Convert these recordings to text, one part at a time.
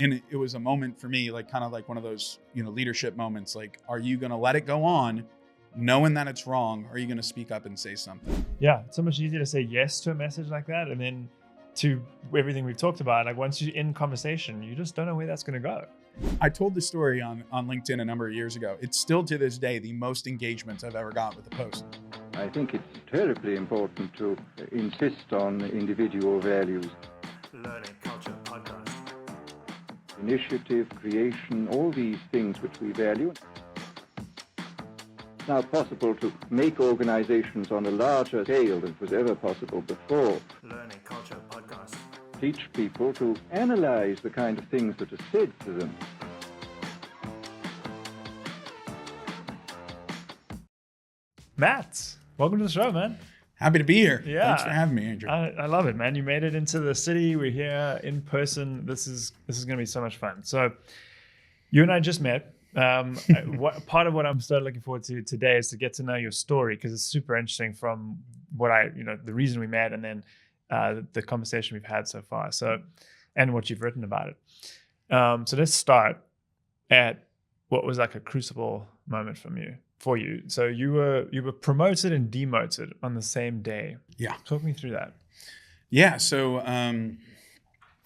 And it was a moment for me, like kind of like one of those, leadership moments. Like, are you going to let it go on knowing that it's wrong? Or are you going to speak up and say something? Yeah, it's so much easier to say yes to a message like that. And then to everything we've talked about, like once you're in conversation, you just don't know where that's going to go. I told the story on LinkedIn a number of years ago. It's still to this day the most engagements I've ever got with a post. I think it's terribly important to insist on individual values. Learning Culture Podcast. Initiative, creation, all these things which we value. It's now possible to make organizations on a larger scale than was ever possible before. Learning Culture Podcast. Teach people to analyze the kind of things that are said to them. Matt, welcome to the show, man. Happy to be here. Yeah. Thanks for having me, Andrew. I love it, man. You made it into the city. We're here in person. This is going to be so much fun. So you and I just met. Part of what I'm so looking forward to today is to get to know your story, because it's super interesting from what the reason we met, and then the conversation we've had so far. So, and what you've written about it. So let's start at what was like a crucible moment for you. So you were promoted and demoted on the same day. Yeah. Talk me through that. Yeah. So I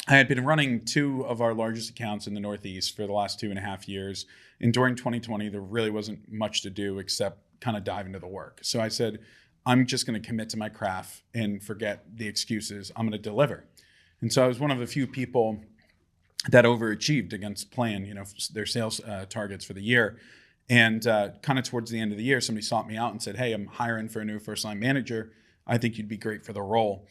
had been running two of our largest accounts in the Northeast for the last 2.5 years. And during 2020, there really wasn't much to do except kind of dive into the work. So I said, I'm just going to commit to my craft and forget the excuses. I'm going to deliver. And so I was one of the few people that overachieved against plan, their sales targets for the year. And kind of towards the end of the year, somebody sought me out and said, hey, I'm hiring for a new first line manager. I think you'd be great for the role.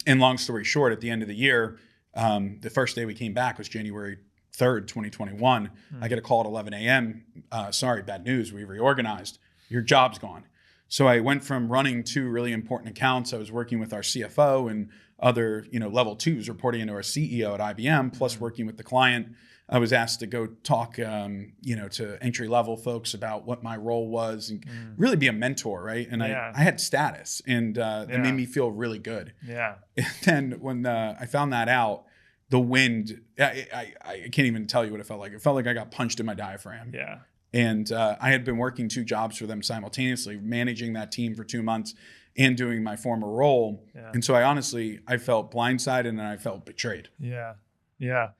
And long story short, at the end of the year, the first day we came back was January 3rd, 2021. I get a call at 11 a.m. Sorry, bad news. We reorganized. Your job's gone. So I went from running two really important accounts. I was working with our CFO and other, level twos reporting into our CEO at IBM, plus working with the client. I was asked to go talk, to entry level folks about what my role was and really be a mentor, right? And I had status, and that made me feel really good. Yeah. And then when I found that out, the wind, I can't even tell you what it felt like. It felt like I got punched in my diaphragm. Yeah. And I had been working two jobs for them simultaneously, managing that team for 2 months and doing my former role. Yeah. And so I felt blindsided and I felt betrayed. Yeah. Yeah.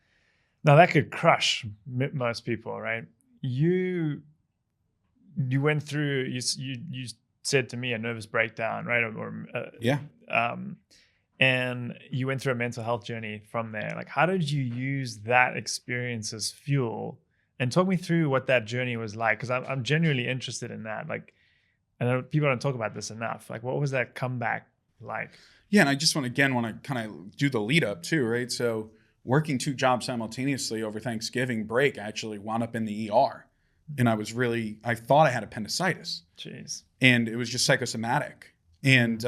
Now that could crush most people, right? You went through, you said to me a nervous breakdown, right? And you went through a mental health journey from there. Like, how did you use that experience as fuel? And talk me through what that journey was like, because I'm genuinely interested in that. Like, I know people don't talk about this enough. Like, what was that comeback like? Yeah, and I just want to kind of do the lead up too, right? So working two jobs simultaneously over Thanksgiving break, I actually wound up in the ER. And I thought I had appendicitis. Jeez. And it was just psychosomatic. And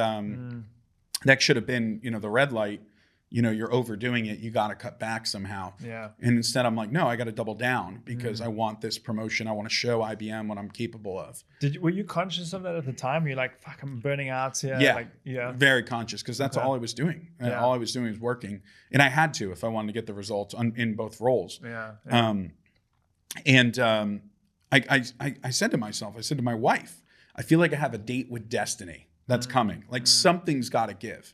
that should have been, the red light. You're overdoing it. You got to cut back somehow. Yeah. And instead I'm like, no, I got to double down because I want this promotion. I want to show IBM what I'm capable of. Were you conscious of that at the time? You're like, fuck, I'm burning out here. Yeah. Very conscious, because that's all I was doing. All I was doing was working. And I had to, if I wanted to get the results in both roles. Yeah. I said to myself, I said to my wife, I feel like I have a date with destiny that's coming. Like something's got to give.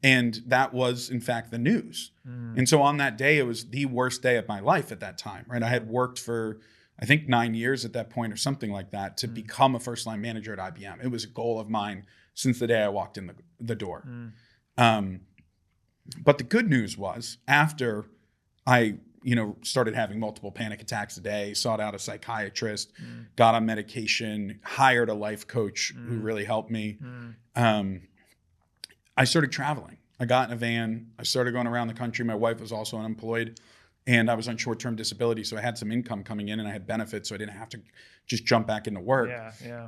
And that was, in fact, the news. And so on that day, it was the worst day of my life at that time, right? I had worked for, I think, 9 years at that point or something like that to become a first-line manager at IBM. It was a goal of mine since the day I walked in the door. But the good news was, after I started having multiple panic attacks a day, sought out a psychiatrist, got on medication, hired a life coach who really helped me. I started traveling. I got in a van. I started going around the country. My wife was also unemployed, and I was on short-term disability. So I had some income coming in and I had benefits, so I didn't have to just jump back into work. Yeah.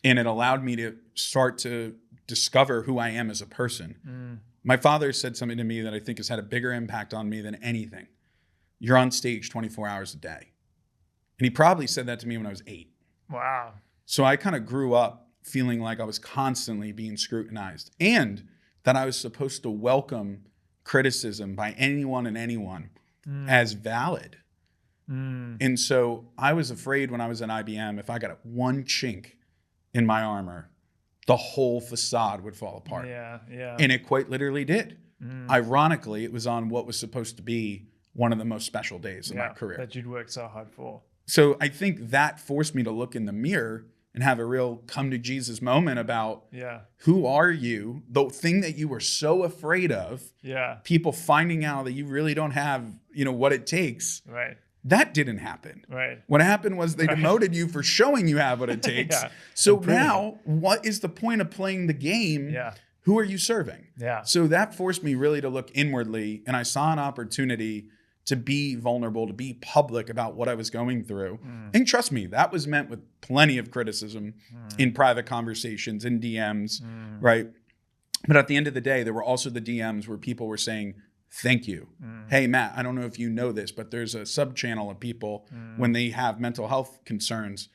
And it allowed me to start to discover who I am as a person. My father said something to me that I think has had a bigger impact on me than anything. You're on stage 24 hours a day. And he probably said that to me when I was 8. Wow. So I kind of grew up feeling like I was constantly being scrutinized, and that I was supposed to welcome criticism by anyone and anyone as valid. Mm. And so I was afraid when I was in IBM, if I got one chink in my armor, the whole facade would fall apart. Yeah, yeah. And it quite literally did. Mm. Ironically, it was on what was supposed to be one of the most special days of my career. That you'd worked so hard for. So I think that forced me to look in the mirror and have a real come to Jesus moment about who are you? The thing that you were so afraid of, people finding out that you really don't have, what it takes. Right. That didn't happen. Right. What happened was they demoted you for showing you have what it takes. So now, what is the point of playing the game? Yeah. Who are you serving? Yeah. So that forced me really to look inwardly, and I saw an opportunity to be vulnerable, to be public about what I was going through. And trust me, that was met with plenty of criticism in private conversations, in DMs, right? But at the end of the day, there were also the DMs where people were saying, thank you. Hey, Matt, I don't know if you know this, but there's a sub-channel of people when they have mental health concerns,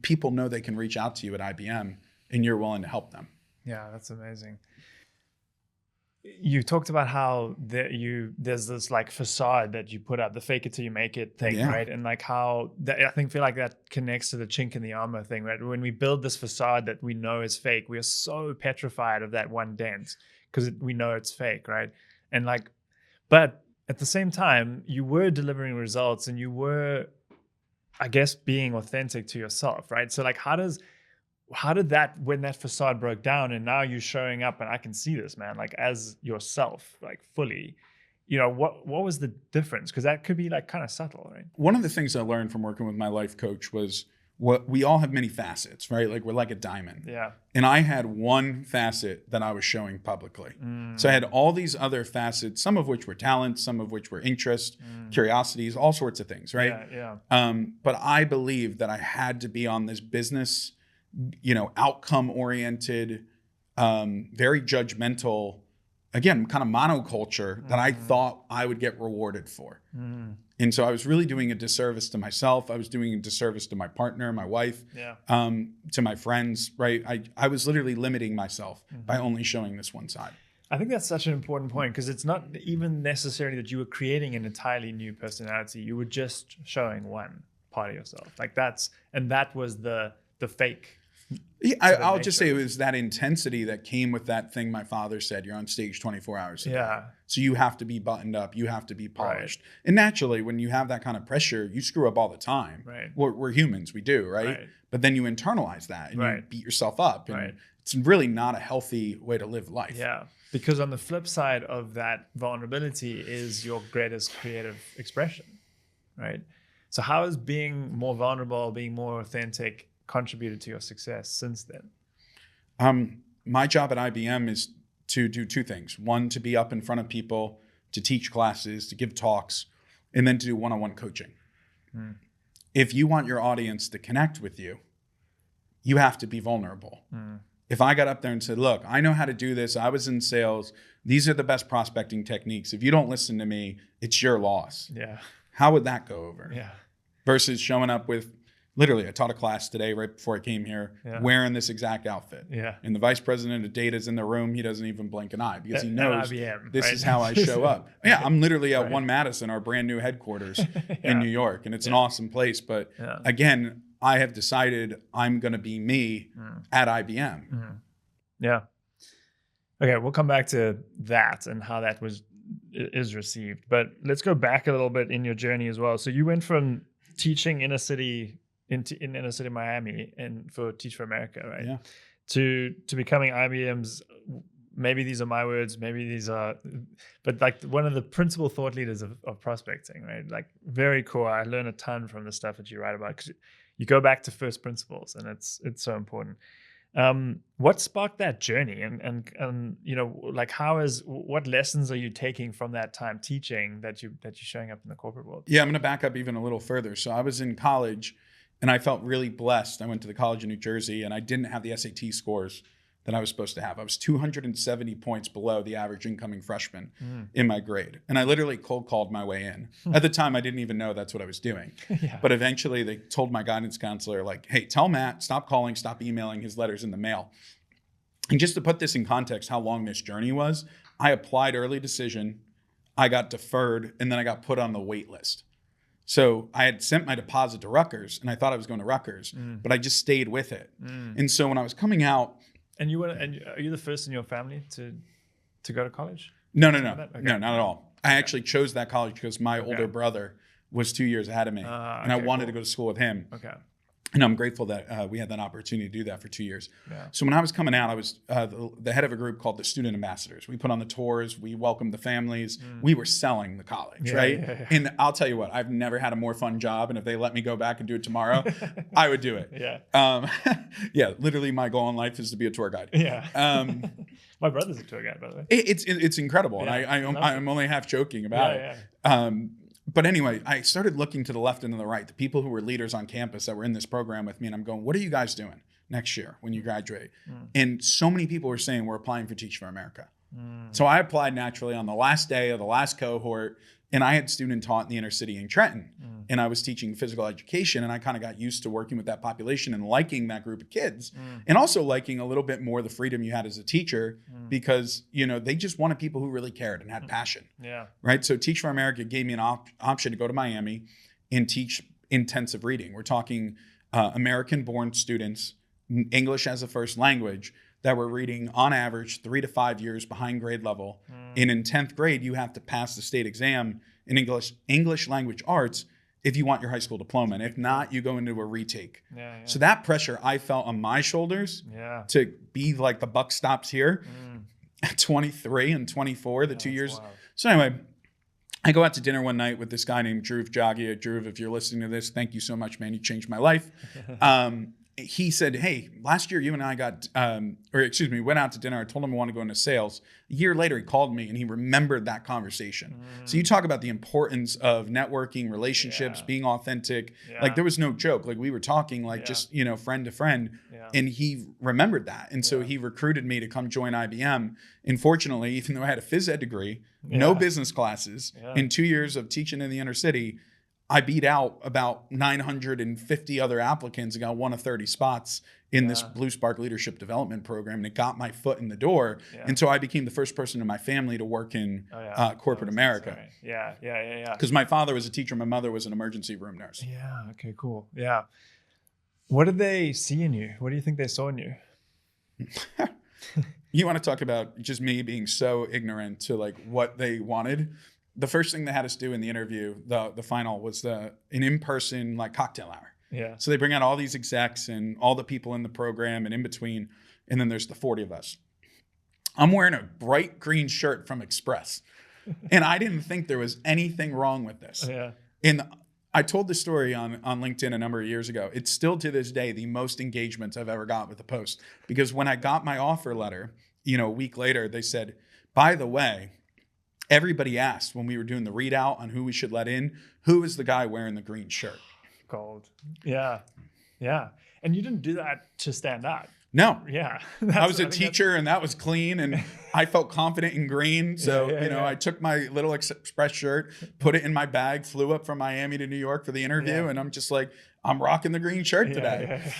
people know they can reach out to you at IBM and you're willing to help them. Yeah, that's amazing. You talked about how there's this like facade that you put up, the fake it till you make it thing, right? And like how I feel like that connects to the chink in the armor thing, right? When we build this facade that we know is fake, we are so petrified of that one dent because we know it's fake, right? And like, but at the same time, you were delivering results and you were, I guess, being authentic to yourself, right? So like, how did that, when that facade broke down and now you're showing up and I can see this, man, like as yourself, like fully, what was the difference? Because that could be like kind of subtle, right? One of the things I learned from working with my life coach was we all have many facets, right? Like we're like a diamond. Yeah. And I had one facet that I was showing publicly. So I had all these other facets, some of which were talents, some of which were interest, curiosities, all sorts of things, right? Yeah. But I believed that I had to be on this business, outcome oriented, very judgmental, again, kind of monoculture that I thought I would get rewarded for. And so I was really doing a disservice to myself. I was doing a disservice to my partner, my wife, to my friends, right? I was literally limiting myself by only showing this one side. I think that's such an important point because it's not even necessarily that you were creating an entirely new personality. You were just showing one part of yourself. Like that was the fake. Yeah, I'll just say it was that intensity that came with that thing my father said, you're on stage 24 hours a day. Yeah. So you have to be buttoned up. You have to be polished. Right. And naturally, when you have that kind of pressure, you screw up all the time. Right. We're humans. We do, right? But then you internalize that and you beat yourself up. And it's really not a healthy way to live life. Yeah. Because on the flip side of that vulnerability is your greatest creative expression, right? So how is being more vulnerable, being more authentic contributed to your success since then? My job at IBM is to do two things. One, to be up in front of people, to teach classes, to give talks, and then to do one-on-one coaching. If you want your audience to connect with you, you have to be vulnerable. If I got up there and said, look, I know how to do this. I was in sales. These are the best prospecting techniques. If you don't listen to me, it's your loss. Yeah. How would that go over? Yeah. Versus showing up with, literally, I taught a class today right before I came here, wearing this exact outfit. Yeah. And the vice president of data is in the room. He doesn't even blink an eye because he knows IBM, this is how I show up. Yeah, I'm literally at One Madison, our brand new headquarters in New York. And it's an awesome place. But again, I have decided I'm going to be me at IBM. Yeah. Okay, we'll come back to that and how that is received. But let's go back a little bit in your journey as well. So you went from teaching in inner city Miami and for Teach for America, right? Yeah. To becoming IBM's, maybe these are my words, maybe these are, but like one of the principal thought leaders of prospecting, right? Like very cool. I learn a ton from the stuff that you write about because you go back to first principles and it's so important. What sparked that journey and like what lessons are you taking from that time teaching that you're showing up in the corporate world? Yeah, I'm going to back up even a little further. So I was in college and I felt really blessed. I went to the college in New Jersey and I didn't have the SAT scores that I was supposed to have. I was 270 points below the average incoming freshman in my grade. And I literally cold called my way in. At the time, I didn't even know that's what I was doing. But eventually they told my guidance counselor, like, hey, tell Matt, stop calling, stop emailing his letters in the mail. And just to put this in context, how long this journey was, I applied early decision. I got deferred, and then I got put on the wait list. So I had sent my deposit to Rutgers, and I thought I was going to Rutgers, but I just stayed with it. And so when I was coming out, And are you the first in your family to go to college? no, Okay. no, not at all. I actually chose that college because my older brother was 2 years ahead of me, and I wanted to go to school with him. Okay. And I'm grateful that we had that opportunity to do that for 2 years. Yeah. So when I was coming out, I was the head of a group called the Student Ambassadors. We put on the tours. We welcomed the families. We were selling the college, right? Yeah. And I'll tell you what, I've never had a more fun job. And if they let me go back and do it tomorrow, I would do it. Yeah. Yeah, literally my goal in life is to be a tour guide. Yeah. My brother's a tour guide, by the way. It's incredible. Yeah, And I'm only half joking about it. But anyway, I started looking to the left and to the right, the people who were leaders on campus that were in this program with me. And I'm going, what are you guys doing next year when you graduate? And so many people were saying, we're applying for Teach for America. So I applied naturally on the last day of the last cohort. And I had student taught in the inner city in Trenton. And I was teaching physical education. And I kind of got used to working with that population and liking that group of kids. And also liking a little bit more the freedom you had as a teacher because, they just wanted people who really cared and had passion. Yeah. Right. So Teach for America gave me an option to go to Miami and teach intensive reading. We're talking American-born students, English as a first language, that were reading on average 3 to 5 years behind grade level. And in 10th grade, you have to pass the state exam in English language arts if you want your high school diploma. And if not, you go into a retake. Yeah. So that pressure I felt on my shoulders to be like the buck stops here at 23 and 24, the 2 years. Wild. So anyway, I go out to dinner one night with this guy named Dhruv Jagia. Dhruv, if you're listening to this, thank you so much, man. You changed my life. He said, hey, last year you and I went out to dinner. I told him I want to go into sales. A year later, he called me and he remembered that conversation. So you talk about the importance of networking, relationships, being authentic. Like there was no joke. Like we were talking just, friend to friend. And he remembered that. And so he recruited me to come join IBM. And fortunately, even though I had a phys ed degree, no business classes, in 2 years of teaching in the inner city, I beat out about 950 other applicants and got one of 30 spots in this Blue Spark Leadership Development Program. And it got my foot in the door. And so I became the first person in my family to work in corporate America. Yeah. Because my father was a teacher. My mother was an emergency room nurse. Yeah. Okay, cool. Yeah. What did they see in you? What do you think they saw in you? You want to talk about just me being so ignorant to what they wanted? The first thing they had us do in the interview, the final, was an in-person cocktail hour. Yeah. So they bring out all these execs and all the people in the program and in between, and then there's the 40 of us. I'm wearing a bright green shirt from Express, and I didn't think there was anything wrong with this. Yeah. And I told this story on LinkedIn a number of years ago. It's still to this day the most engagements I've ever got with a post, because when I got my offer letter, a week later, they said, by the way, everybody asked when we were doing the readout on who we should let in, who is the guy wearing the green shirt? Gold. Yeah. And you didn't do that to stand out. No. Yeah. I was a teacher and that was clean and I felt confident in green. So, I took my little Express shirt, put it in my bag, flew up from Miami to New York for the interview. And I'm just like, I'm rocking the green shirt today. Yeah.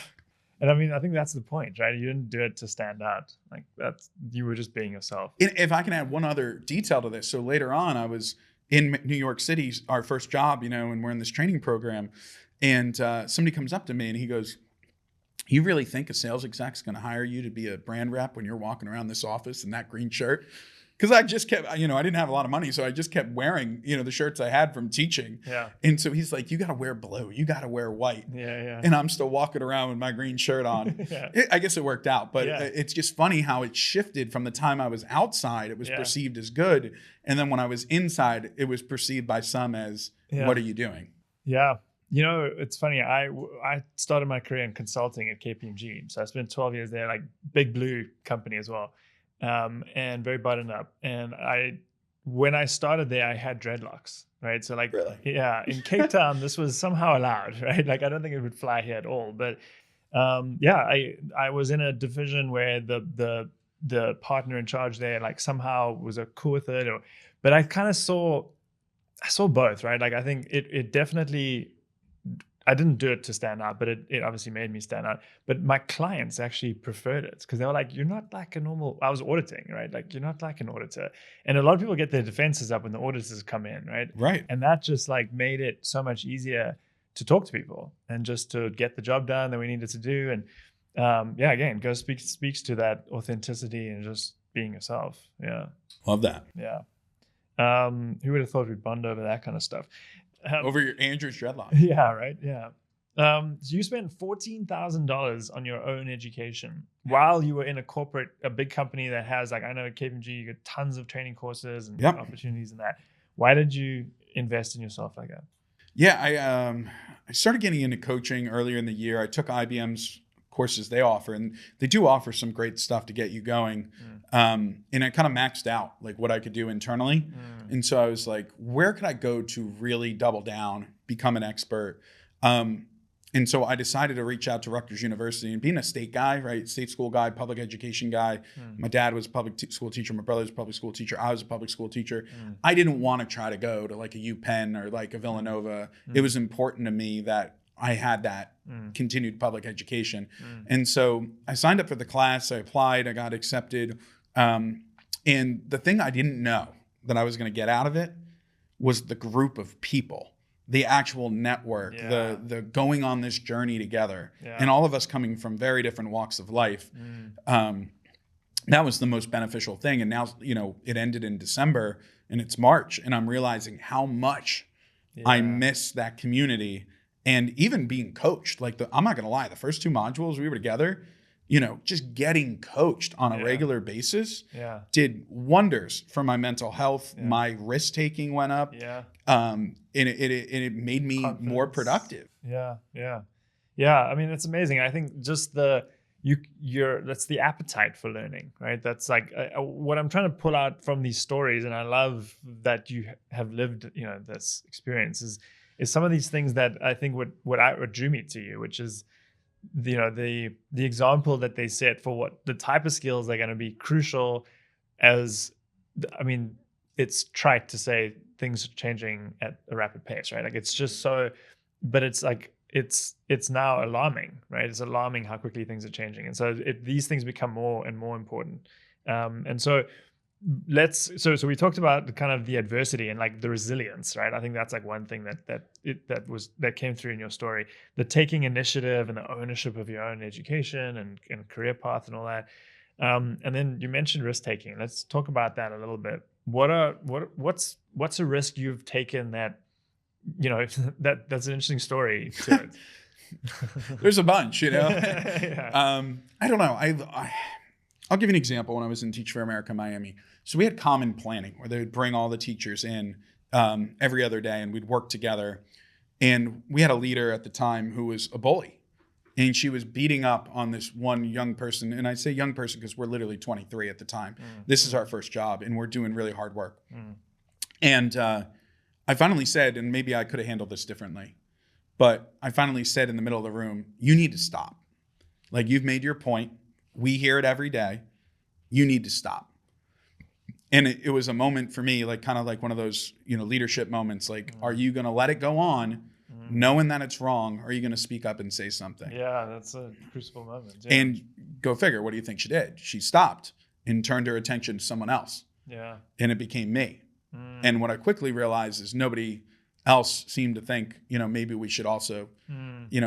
And I think that's the point, right? You didn't do it to stand out. You were just being yourself. If I can add one other detail to this. So later on, I was in New York City, our first job, and we're in this training program. And somebody comes up to me and he goes, you really think a sales exec's going to hire you to be a brand rep when you're walking around this office in that green shirt? Because I just kept, I didn't have a lot of money. So I just kept wearing, the shirts I had from teaching. Yeah. And so he's like, you got to wear blue. You got to wear white. Yeah. And I'm still walking around with my green shirt on. I guess it worked out. But it's just funny how it shifted from the time I was outside. It was perceived as good. And then when I was inside, it was perceived by some as, what are you doing? Yeah. It's funny. I started my career in consulting at KPMG. So I spent 12 years there, big blue company as well. And very buttoned up. And when I started there, I had dreadlocks, right? So really? Yeah, in Cape Town, this was somehow allowed, right? I don't think it would fly here at all. But I was in a division where the partner in charge there, somehow was cool with it. But I kind of saw both, right? I think it definitely I didn't do it to stand out, but it obviously made me stand out. But my clients actually preferred it because they were like, you're not like a normal, I was auditing, right? Like, you're not like an auditor. And a lot of people get their defenses up when the auditors come in, right? Right. And that just like made it so much easier to talk to people and just to get the job done that we needed to do. And again, speaks to that authenticity and just being yourself. Yeah. Love that. Yeah. Who would have thought we'd bond over that kind of stuff? Over your Andrew's dreadlock. Yeah, right. Yeah. So you spent $14,000 on your own education while you were in a big company that has, like, I know at KPMG, you get tons of training courses and opportunities in that. Why did you invest in yourself like that? Yeah, I started getting into coaching earlier in the year. I took IBM's courses they offer, and they do offer some great stuff to get you going. And I kind of maxed out like what I could do internally. And so I was like, where could I go to really double down, become an expert? And so I decided to reach out to Rutgers University, and being a state guy, right? State school guy, public education guy. My dad was a public school teacher. My brother was a public school teacher. I was a public school teacher. I didn't want to try to go to like a UPenn or like a Villanova. It was important to me that I had that continued public education. And so I signed up for the class. I applied. I got accepted. And the thing I didn't know that I was going to get out of it was the group of people, the actual network, the going on this journey together, and all of us coming from very different walks of life. That was the most beneficial thing. And now, it ended in December and it's March, and I'm realizing how much I miss that community. And even being coached, I'm not going to lie, the first 2 modules we were together, just getting coached on a regular basis did wonders for my mental health. My risk taking went up. And it made me more productive. Yeah. I mean, it's amazing. I think just that's the appetite for learning, right? That's like what I'm trying to pull out from these stories. And I love that you have lived, this experience is some of these things that I think what drew me to you, which is, the example that they set for what the type of skills are going to be crucial it's trite to say things are changing at a rapid pace, right? Like it's just so, but it's like, it's now alarming, right? It's alarming how quickly things are changing. And so these things become more and more important. And so so we talked about the kind of the adversity and like the resilience, right? I think that's like one thing that came through in your story, the taking initiative and the ownership of your own education and career path and all that. And then you mentioned risk taking. Let's talk about that a little bit. What's a risk you've taken that, that's an interesting story to it. There's a bunch, Yeah. I don't know. I'll give you an example. When I was in Teach for America, Miami, so we had common planning where they would bring all the teachers in every other day, and we'd work together. And we had a leader at the time who was a bully, and she was beating up on this one young person. And I say young person because we're literally 23 at the time. This is our first job, and we're doing really hard work. And I finally said, and maybe I could have handled this differently, but I finally said in the middle of the room, you need to stop. Like, you've made your point. We hear it every day. You need to stop. And it was a moment for me, like kind of like one of those, leadership moments. Like, are you going to let it go on, knowing that it's wrong? Or are you going to speak up and say something? Yeah, that's a crucial moment. Yeah. And go figure, what do you think she did? She stopped and turned her attention to someone else. Yeah. And it became me. And what I quickly realized is nobody else seemed to think, maybe we should also,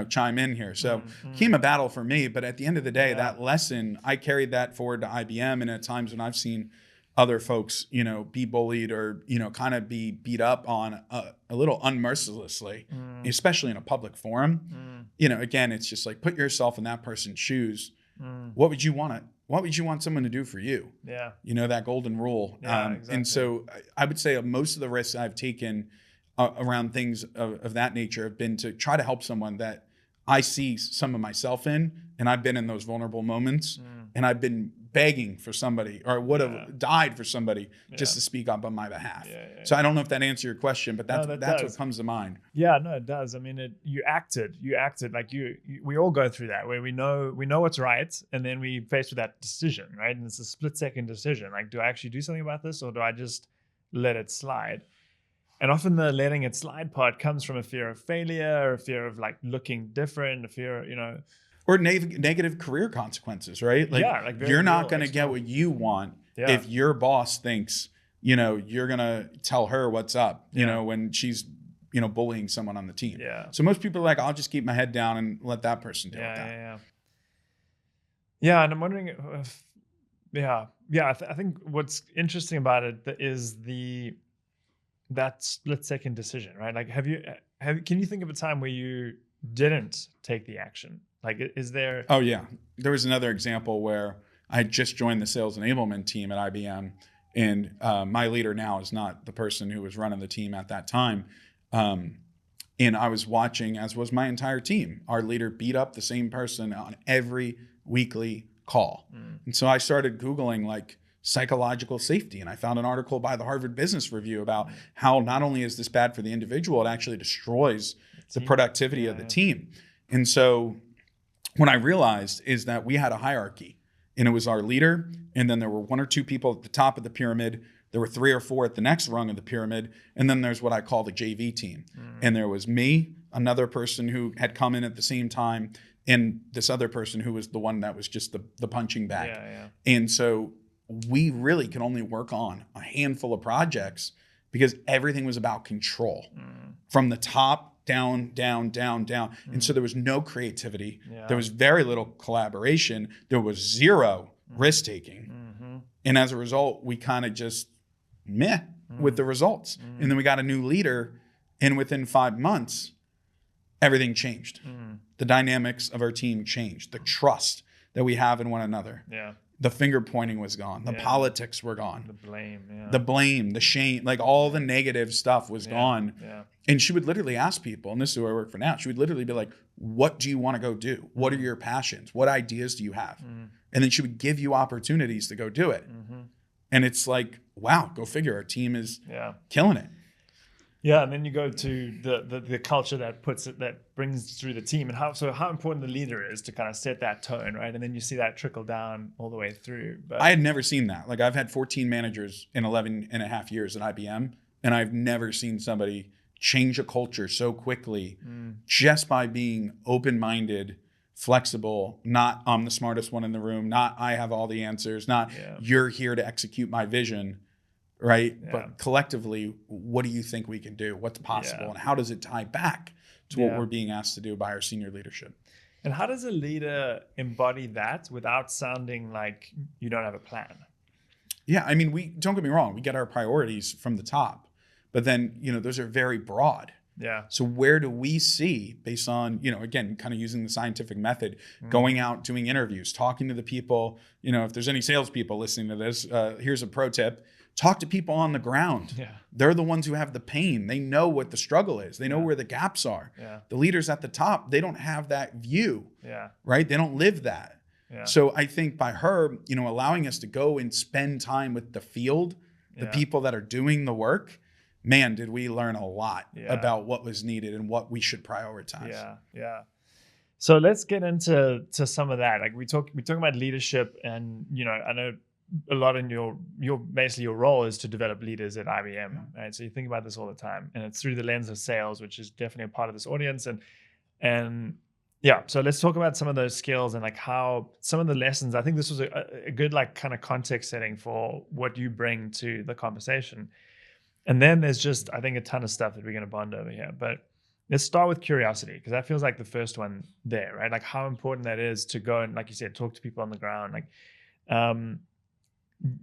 chime in here. So it became a battle for me. But at the end of the day, that lesson, I carried that forward to IBM. And at times when I've seen other folks, be bullied or, kind of be beat up on a little unmercilessly, especially in a public forum, again, it's just like, put yourself in that person's shoes. What would you want someone to do for you? Yeah. That golden rule. Exactly. And so I would say most of the risks I've taken around things of that nature have been to try to help someone that I see some of myself in, and I've been in those vulnerable moments, and I've been begging for somebody, or would have died for somebody just to speak up on my behalf. So I don't know if that answers your question, but that's what comes to mind. Yeah, no, it does. I mean, you acted like we all go through that where we know what's right, and then we faced with that decision, right? And it's a split second decision. Like, do I actually do something about this, or do I just let it slide? And often the letting it slide part comes from a fear of failure, or a fear of like looking different, a fear, Or negative career consequences, right? Like, yeah, like very you're not real going to get external- what you want Yeah. if your boss thinks, you're going to tell her what's up, Yeah. when she's, bullying someone on the team. Yeah. So most people are like, I'll just keep my head down and let that person deal with that. Yeah, and I'm wondering if, I think what's interesting about it is that split-second decision, right? Like, can you think of a time where you didn't take the action? Like, is there? Oh yeah, there was another example where I had just joined the sales enablement team at IBM, and my leader now is not the person who was running the team at that time. And I was watching, as was my entire team, our leader beat up the same person on every weekly call. And so I started Googling like psychological safety, and I found an article by the Harvard Business Review about how not only is this bad for the individual, it actually destroys the productivity of the team. And so what I realized is that we had a hierarchy, and it was our leader, and then there were 1 or 2 people at the top of the pyramid. There were 3 or 4 at the next rung of the pyramid, and then there's what I call the JV team. And there was me, another person who had come in at the same time, and this other person who was the one that was just the punching bag. And so we really could only work on a handful of projects because everything was about control from the top down. And so there was no creativity. There was very little collaboration. There was zero risk taking. And as a result, we kind of just with the results. And then we got a new leader, and within 5 months, everything changed. The dynamics of our team changed. The trust that we have in one another. The finger pointing was gone. The politics were gone. The blame, the shame, like all the negative stuff was gone. And she would literally ask people, and this is who I work for now, she would literally be like, what do you want to go do? What are your passions? What ideas do you have? And then she would give you opportunities to go do it. And it's like, wow, go figure. Our team is killing it. Yeah, and then you go to the culture that brings through the team, and how important the leader is to kind of set that tone, right? And then you see that trickle down all the way through. But I had never seen that. Like, I've had 14 managers in 11 and a half years at IBM, and I've never seen somebody change a culture so quickly just by being open-minded, flexible, not I'm the smartest one in the room, not I have all the answers, not you're here to execute my vision. Right. But collectively, what do you think we can do? What's possible? And how does it tie back to what we're being asked to do by our senior leadership? And how does a leader embody that without sounding like you don't have a plan? Yeah. I mean, don't get me wrong. We get our priorities from the top, but then, those are very broad. Yeah. So where do we see, based on, again, kind of using the scientific method, going out, doing interviews, talking to the people, if there's any salespeople listening to this, here's a pro tip. Talk to people on the ground. They're the ones who have the pain. They know what the struggle is. They know where the gaps are. The leaders at the top, they don't have that view, right? They don't live that. So I think by her, allowing us to go and spend time with the field, the people that are doing the work, man, did we learn a lot about what was needed and what we should prioritize. So let's get into some of that. Like we talk about leadership, and I know a lot in your basically your role is to develop leaders at IBM, right? So you think about this all the time, and it's through the lens of sales, which is definitely a part of this audience. And so let's talk about some of those skills and like how some of the lessons. I think this was a good like kind of context setting for what you bring to the conversation. And then there's just, I think, a ton of stuff that we're going to bond over here. But let's start with curiosity, because that feels like the first one there, right? Like how important that is to go and, like you said, talk to people on the ground. Like,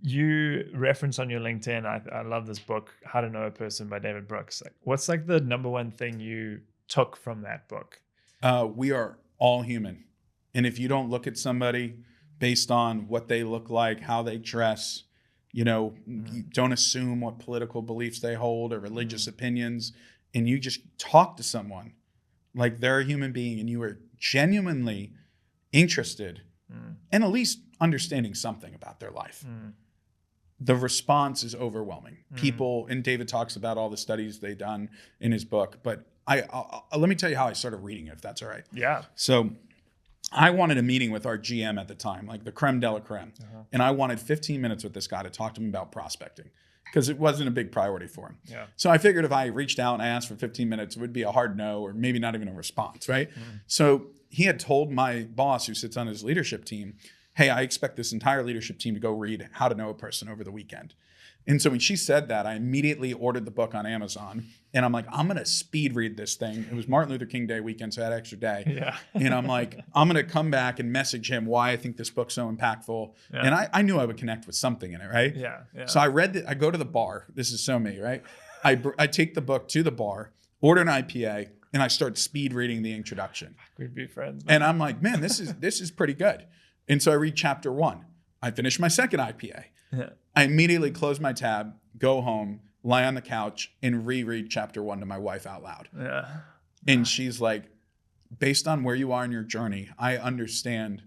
you reference on your LinkedIn, I love this book, How to Know a Person by David Brooks. Like, what's like the number one thing you took from that book? We are all human. And if you don't look at somebody based on what they look like, how they dress, you don't assume what political beliefs they hold or religious opinions, and you just talk to someone like they're a human being and you are genuinely interested and at least understanding something about their life. The response is overwhelming. People, and David talks about all the studies they've done in his book, but let me tell you how I started reading it, if that's all right. Yeah. So I wanted a meeting with our GM at the time, like the creme de la creme. And I wanted 15 minutes with this guy to talk to him about prospecting. because it wasn't a big priority for him. Yeah. So I figured if I reached out and I asked for 15 minutes, it would be a hard no, or maybe not even a response, right? So he had told my boss, who sits on his leadership team, hey, I expect this entire leadership team to go read How to Know a Person over the weekend. And so when she said that, I immediately ordered the book on Amazon. And I'm like, I'm going to speed read this thing. It was Martin Luther King Day weekend, so I had an extra day. Yeah. And I'm like, I'm going to come back and message him why I think this book's so impactful. Yeah. And I knew I would connect with something in it, right? Yeah. So I read it. I go to the bar. This is so me, right? I take the book to the bar, order an IPA, and I start speed reading the introduction. We'd be friends, man. And I'm like, man, this is pretty good. And so I read chapter 1. I finish my second IPA. Yeah. I immediately close my tab, go home, lie on the couch, and reread chapter 1 to my wife out loud. Yeah. And she's like, based on where you are in your journey, I understand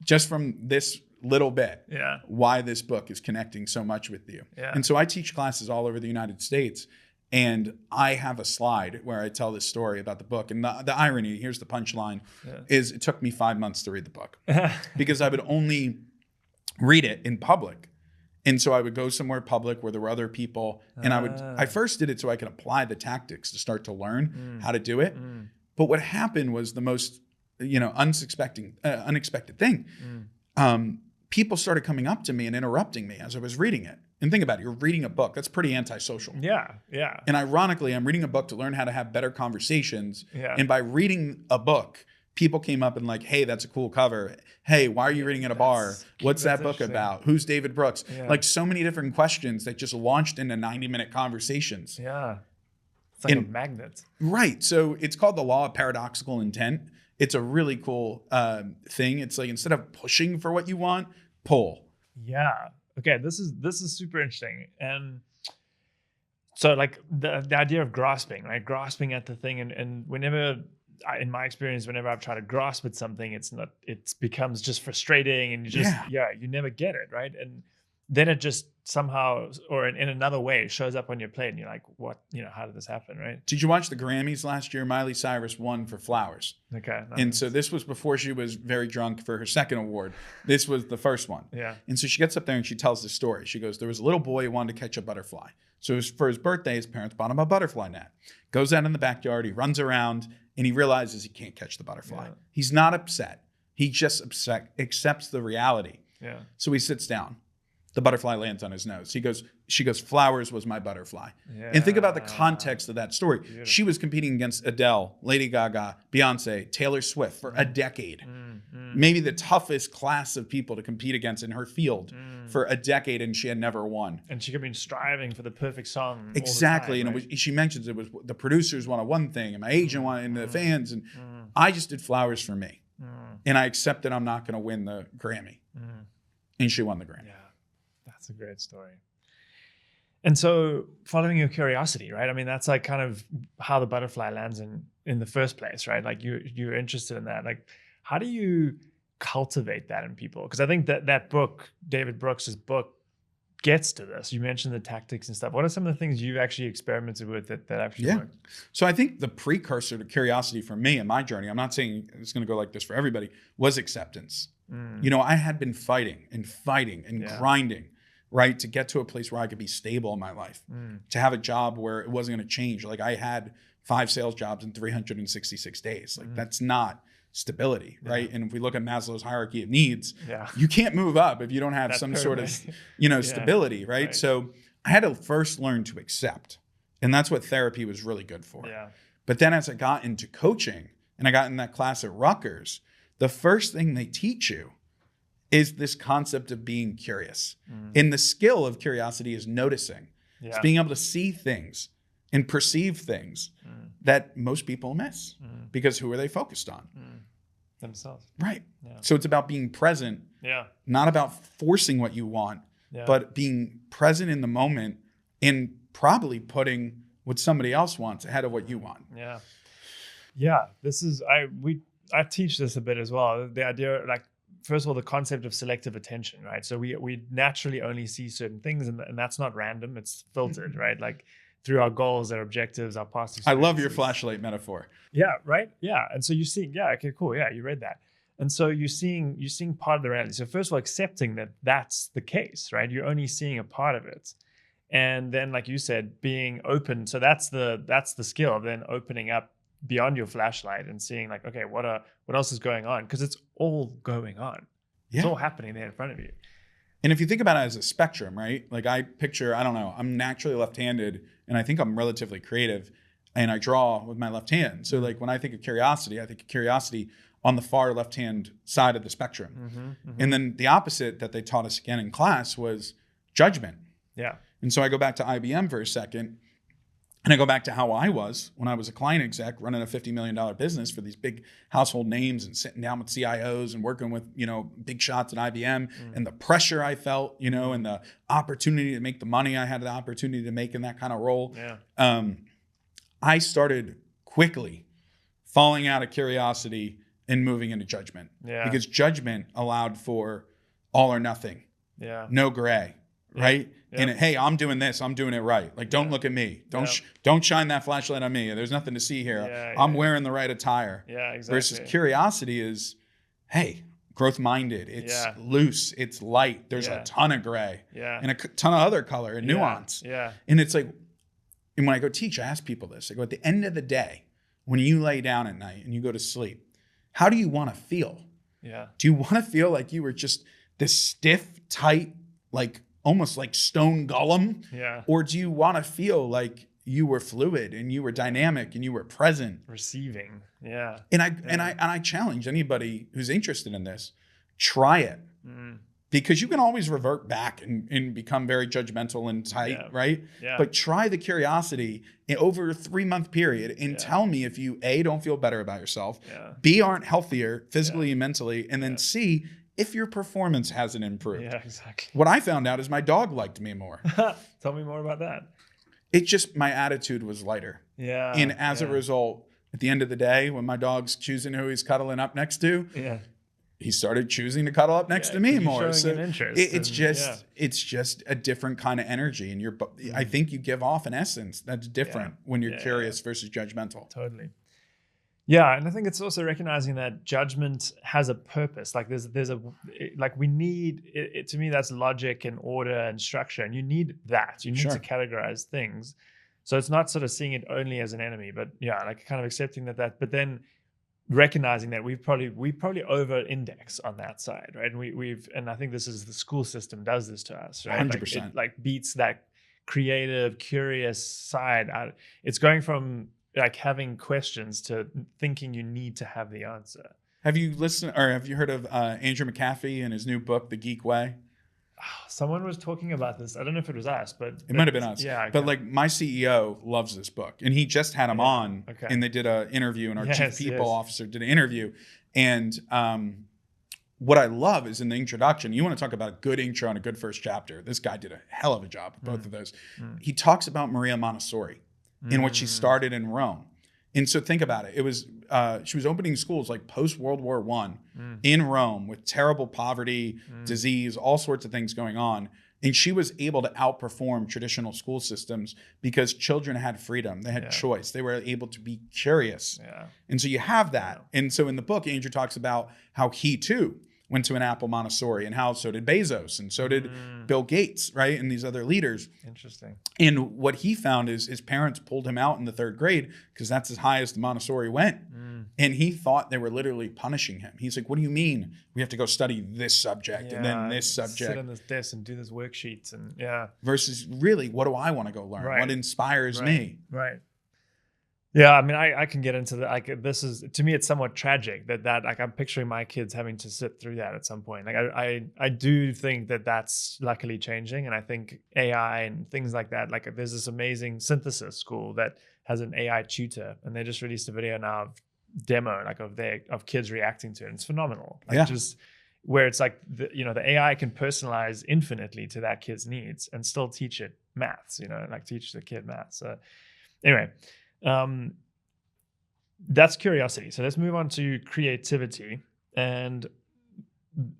just from this little bit why this book is connecting so much with you. Yeah. And so I teach classes all over the United States. And I have a slide where I tell this story about the book. And the irony, here's the punchline, is it took me 5 months to read the book because I would only read it in public. And so I would go somewhere public where there were other people. And I first did it so I could apply the tactics to start to learn how to do it. But what happened was the most, unexpected thing. People started coming up to me and interrupting me as I was reading it. And think about it, you're reading a book. That's pretty antisocial. Yeah, yeah. And ironically, I'm reading a book to learn how to have better conversations. Yeah. And by reading a book, people came up and like, hey, that's a cool cover. Hey, why are you reading at a bar? What's that book about? Who's David Brooks? Yeah. Like so many different questions that just launched into 90-minute conversations. Yeah. It's like a magnet. Right. So it's called the law of paradoxical intent. It's a really cool thing. It's like instead of pushing for what you want, pull. Yeah. Okay. This is super interesting. And so like the idea of grasping, right? Grasping at the thing. And whenever, in my experience, whenever I've tried to grasp at something, it becomes just frustrating and you never get it. Right. And then it just somehow, or in another way, shows up on your plate and you're like, what, how did this happen? Right. Did you watch the Grammys last year? Miley Cyrus won for Flowers. Okay. Nice. And so this was before she was very drunk for her second award. This was the first one. Yeah. And so she gets up there and she tells the story. She goes, there was a little boy who wanted to catch a butterfly. So for his birthday, his parents bought him a butterfly net. Goes out in the backyard, he runs around, and he realizes he can't catch the butterfly. Yeah. He's not upset. He just accepts the reality. Yeah. So he sits down. The butterfly lands on his nose. She goes, Flowers was my butterfly. Yeah. And think about the context of that story. Beautiful. She was competing against Adele, Lady Gaga, Beyonce, Taylor Swift for a decade. Maybe the toughest class of people to compete against in her field for a decade, and she had never won. And she could be striving for the perfect song. Exactly. All the time, and she mentions it was the producers wanted one thing, and my agent wanted, and the fans. And I just did Flowers for me. And I accepted I'm not going to win the Grammy. And she won the Grammy. Yeah. That's a great story. And so following your curiosity, right? I mean, that's like kind of how the butterfly lands in the first place, right? Like you're interested in that. Like, how do you cultivate that in people? Because I think that book, David Brooks's book, gets to this. You mentioned the tactics and stuff. What are some of the things you've actually experimented with that actually worked? So I think the precursor to curiosity for me in my journey, I'm not saying it's going to go like this for everybody, was acceptance. I had been fighting and grinding, right, to get to a place where I could be stable in my life, to have a job where it wasn't going to change. Like I had 5 sales jobs in 366 days. Like that's not stability, right? And if we look at Maslow's hierarchy of needs, you can't move up if you don't have some sort of, stability, right? So I had to first learn to accept. And that's what therapy was really good for. Yeah. But then as I got into coaching and I got in that class at Rutgers, the first thing they teach you is this concept of being curious. And the skill of curiosity is noticing. It's being able to see things and perceive things that most people miss because who are they focused on? Themselves. Right. Yeah. So it's about being present, not about forcing what you want, but being present in the moment and probably putting what somebody else wants ahead of what you want. Yeah. Yeah. This is, I teach this a bit as well. The idea, like, first of all, the concept of selective attention, right? So we naturally only see certain things, and that's not random. It's filtered, right? Like through our goals, our objectives, our past experiences. I love your flashlight metaphor. Yeah, right? Yeah. And so you see, okay, cool. Yeah, you read that. And so you're seeing part of the reality. So first of all, accepting that that's the case, right? You're only seeing a part of it. And then, like you said, being open. So that's the skill of then opening up beyond your flashlight and seeing like, okay, what else is going on? Because it's all going on. It's all happening there in front of you. And if you think about it as a spectrum, right? Like I picture, I don't know, I'm naturally left-handed and I think I'm relatively creative and I draw with my left hand. So like when I think of curiosity, I think of curiosity on the far left-hand side of the spectrum. And then the opposite that they taught us again in class was judgment. Yeah. And so I go back to IBM for a second and I go back to how I was when I was a client exec running a $50 million business for these big household names and sitting down with CIOs and working with, big shots at IBM and the pressure I felt, and the opportunity to make the money I had the opportunity to make in that kind of role. Yeah. I started quickly falling out of curiosity and moving into judgment. Yeah. Because judgment allowed for all or nothing. Yeah. No gray. Right. Yep. And hey, I'm doing this. I'm doing it right. Like, don't look at me. Don't shine that flashlight on me. There's nothing to see here. I'm wearing the right attire. Yeah, exactly. Versus curiosity is, hey, growth minded. It's loose. It's light. There's a ton of gray. And a ton of other color and nuance. Yeah. And it's like, and when I go teach, I ask people this. I go, at the end of the day, when you lay down at night and you go to sleep, how do you want to feel? Yeah. Do you want to feel like you were just this stiff, tight, like almost like stone golem? Yeah. Or do you want to feel like you were fluid and you were dynamic and you were present? Receiving. Yeah. And I challenge anybody who's interested in this, try it. Because you can always revert back and become very judgmental and tight, right? Yeah. But try the curiosity over a 3-month period and tell me if you, A, don't feel better about yourself, B, aren't healthier physically and mentally, and then C, if your performance hasn't improved. Yeah, exactly. What I found out is my dog liked me more. Tell me more about that. It just, my attitude was lighter. Yeah. And as a result, at the end of the day, when my dog's choosing who he's cuddling up next to, he started choosing to cuddle up next to me more. So it's just a different kind of energy. And I think you give off an essence that's different when you're curious versus judgmental. Totally. Yeah, and I think it's also recognizing that judgment has a purpose. Like we need it. To me, that's logic and order and structure, and you need that. You need to categorize things. So it's not sort of seeing it only as an enemy, but like kind of accepting that. But then recognizing that we probably over-index on that side, right? And and I think this is the school system does this to us, right? 100%. Like beats that creative, curious side out. It's going from like having questions to thinking you need to have the answer. Have you listened or have you heard of Andrew McAfee and his new book, The Geek Way? Someone was talking about this. I don't know if it was us, but it might have been us. Yeah, but like my CEO loves this book, and he just had him on, and they did an interview, and our chief people officer did an interview. And what I love is in the introduction, you want to talk about a good intro and a good first chapter. This guy did a hell of a job with both of those. He talks about Maria Montessori and what she started in Rome. And so think about it. It was she was opening schools like post World War I in Rome with terrible poverty, disease, all sorts of things going on. And she was able to outperform traditional school systems because children had freedom. They had choice. They were able to be curious. And so you have that. And so in the book, Andrew talks about how he too went to an Apple Montessori, and how so did Bezos, and so did Bill Gates, right? And these other leaders. Interesting. And what he found is his parents pulled him out in the 3rd grade because that's as high as the Montessori went. And he thought they were literally punishing him. He's like, what do you mean we have to go study this subject and then this subject? Sit on this desk and do this worksheets and versus really, what do I want to go learn? Right. What inspires me? Right. Yeah, I mean, I can get into that. Like, this is, to me, it's somewhat tragic that like I'm picturing my kids having to sit through that at some point. Like, I do think that that's luckily changing, and I think AI and things like that. Like, there's this amazing synthesis school that has an AI tutor, and they just released a video now of demo of kids reacting to it. And it's phenomenal. Like, just where it's like the AI can personalize infinitely to that kid's needs and still teach it maths. Like teach the kid maths. So anyway. That's curiosity. So let's move on to creativity. And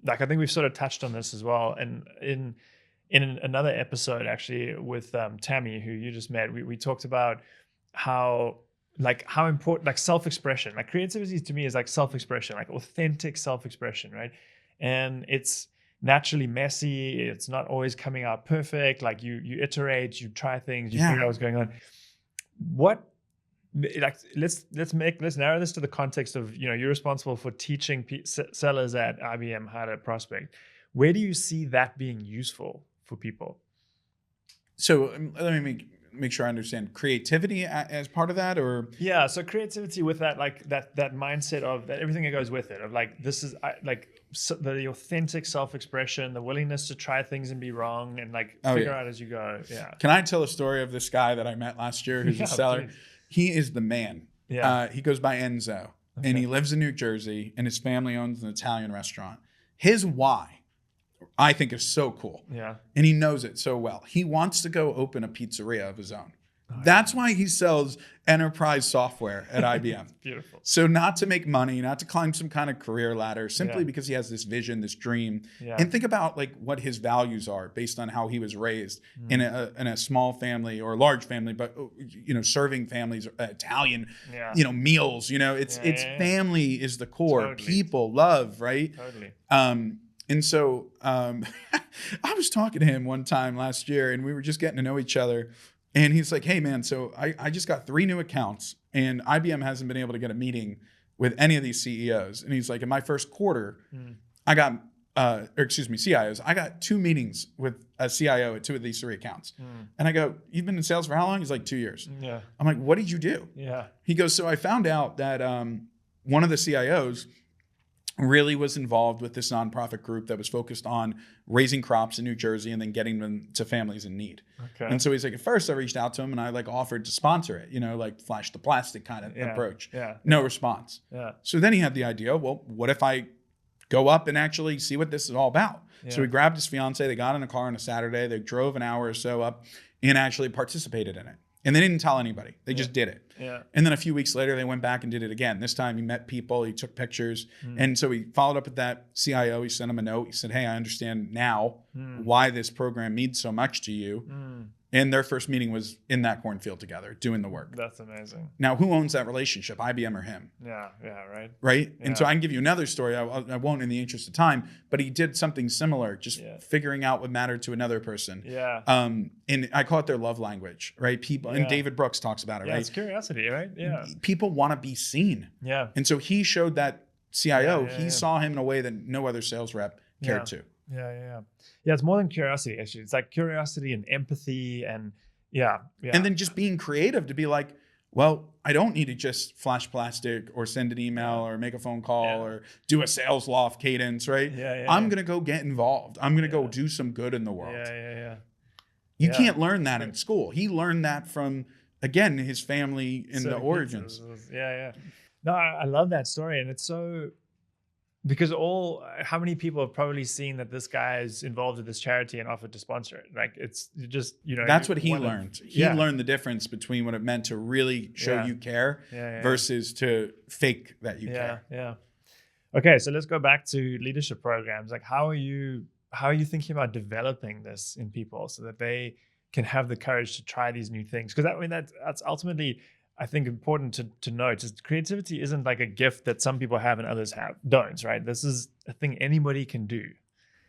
like, I think we've sort of touched on this as well. And in another episode, actually, with Tammy, who you just met, we talked about how important, like, self-expression, like creativity to me is like self-expression, like authentic self-expression, right? And it's naturally messy. It's not always coming out perfect. Like you iterate, you try things, you Yeah. figure out what's going on. What, like, let's narrow this to the context of, you're responsible for teaching sellers at IBM how to prospect. Where do you see that being useful for people? So let me make sure I understand. Creativity as part of that, or Yeah, so creativity with that, like that mindset of that, everything that goes with it, of like, this is the authentic self-expression, the willingness to try things and be wrong, and like figure out as you go. Yeah. Can I tell a story of this guy that I met last year who's a seller? Please. He is the man. Yeah. He goes by Enzo, and he lives in New Jersey, and his family owns an Italian restaurant. His why, I think, is so cool. Yeah. And he knows it so well. He wants to go open a pizzeria of his own. That's why he sells enterprise software at IBM. Beautiful. So not to make money, not to climb some kind of career ladder, simply because he has this vision, this dream. Yeah. And think about like what his values are based on how he was raised in a small family or a large family, but serving families, Italian, meals. It's family is the core. Totally. People, love, right? Totally. And so I was talking to him one time last year, and we were just getting to know each other. And he's like, hey, man, so I just got 3 new accounts, and IBM hasn't been able to get a meeting with any of these CEOs. And he's like, in my first quarter, I got, CIOs. I got 2 meetings with a CIO at 2 of these 3 accounts. And I go, you've been in sales for how long? He's like, 2 years. Yeah. I'm like, what did you do? Yeah. He goes, so I found out that one of the CIOs really was involved with this nonprofit group that was focused on raising crops in New Jersey and then getting them to families in need. Okay. And so he's like, at first I reached out to him and I like offered to sponsor it, like flash the plastic kind of approach. Yeah. No response. Yeah. So then he had the idea, well, what if I go up and actually see what this is all about? Yeah. So he grabbed his fiance, they got in a car on a Saturday, they drove an hour or so up and actually participated in it. And they didn't tell anybody. They just did it. Yeah. And then a few weeks later, they went back and did it again. This time he met people, he took pictures. And so he followed up with that CIO. He sent him a note. He said, hey, I understand now why this program means so much to you. And their first meeting was in that cornfield together, doing the work. That's amazing. Now, who owns that relationship, IBM or him? Yeah, right. Right? Yeah. And so I can give you another story. I won't in the interest of time, but he did something similar, just figuring out what mattered to another person. Yeah. And I call it their love language, right? People, and David Brooks talks about it, right? It's curiosity, right? Yeah. People want to be seen. Yeah. And so he showed that CIO, he saw him in a way that no other sales rep cared to. Yeah. It's more than curiosity, actually. It's like curiosity and empathy and And then just being creative to be like, well, I don't need to just flash plastic or send an email or make a phone call or do a sales loft cadence, right? I'm going to go get involved. I'm going to go do some good in the world. You can't learn that in school. He learned that from, again, his family and the origins. No, I love that story. And it's so, because how many people have probably seen that this guy is involved with this charity and offered to sponsor it? Like, it's just, That's what he learned. He learned the difference between what it meant to really show you care versus to fake that you care. Yeah. Okay, so let's go back to leadership programs. Like, how are you thinking about developing this in people so that they can have the courage to try these new things? Because that's ultimately, I think, important to note, is creativity isn't like a gift that some people have and others don't, right? This is a thing anybody can do.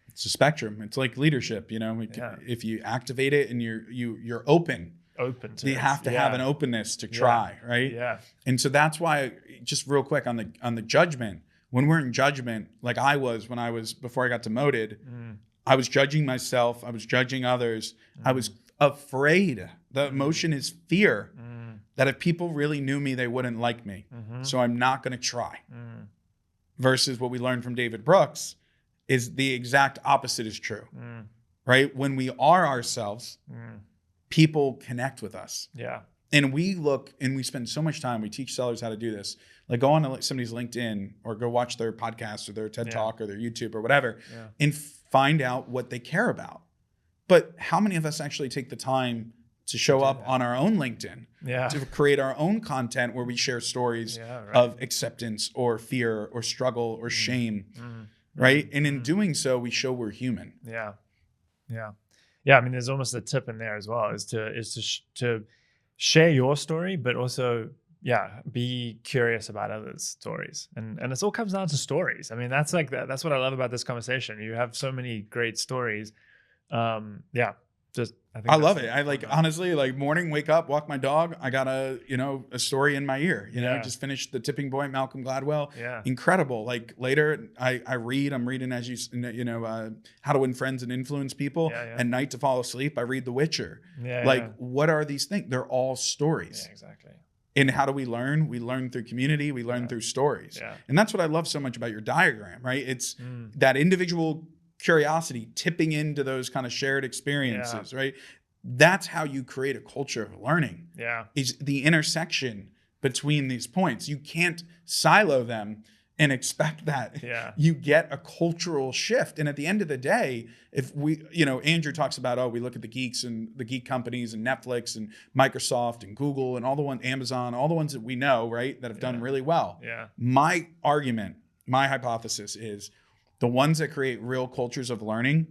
It's a spectrum. It's like leadership, if you activate it and you're open to you have to have an openness to try, right? Yeah. And so that's why, just real quick on the judgment, when we're in judgment, like I was before I got demoted, I was judging myself, I was judging others, I was afraid. The emotion is fear. That if people really knew me, they wouldn't like me. So I'm not going to try. Versus what we learned from David Brooks is the exact opposite is true. Right? When we are ourselves, people connect with us. Yeah. And we look and we spend so much time, we teach sellers how to do this. Like go on to somebody's LinkedIn or go watch their podcast or their TED Talk or their YouTube or whatever and find out what they care about. But how many of us actually take the time to show up on our own LinkedIn, to create our own content where we share stories of acceptance or fear or struggle or shame, right? And in doing so, we show we're human. Yeah. I mean, there's almost a tip in there as well, is to share your story, but also be curious about others' stories, and it all comes down to stories. I mean, that's that's what I love about this conversation. You have so many great stories. I love it. I honestly, morning, wake up, walk my dog. I got a story in my ear, just finished The Tipping Point, Malcolm Gladwell. Yeah. Incredible. Like later I read, I'm reading How to Win Friends and Influence People. At night to fall asleep, I read The Witcher. What are these things? They're all stories. Yeah, exactly. And how do we learn? We learn through community. We learn through stories. Yeah. And that's what I love so much about your diagram, right? It's that individual curiosity tipping into those kind of shared experiences, right? That's how you create a culture of learning. Yeah. Is the intersection between these points. You can't silo them and expect that you get a cultural shift. And at the end of the day, if we, Andrew talks about, we look at the geeks and the geek companies and Netflix and Microsoft and Google and all the ones, Amazon, all the ones that we know, right, that have done really well. Yeah. My argument, my hypothesis is the ones that create real cultures of learning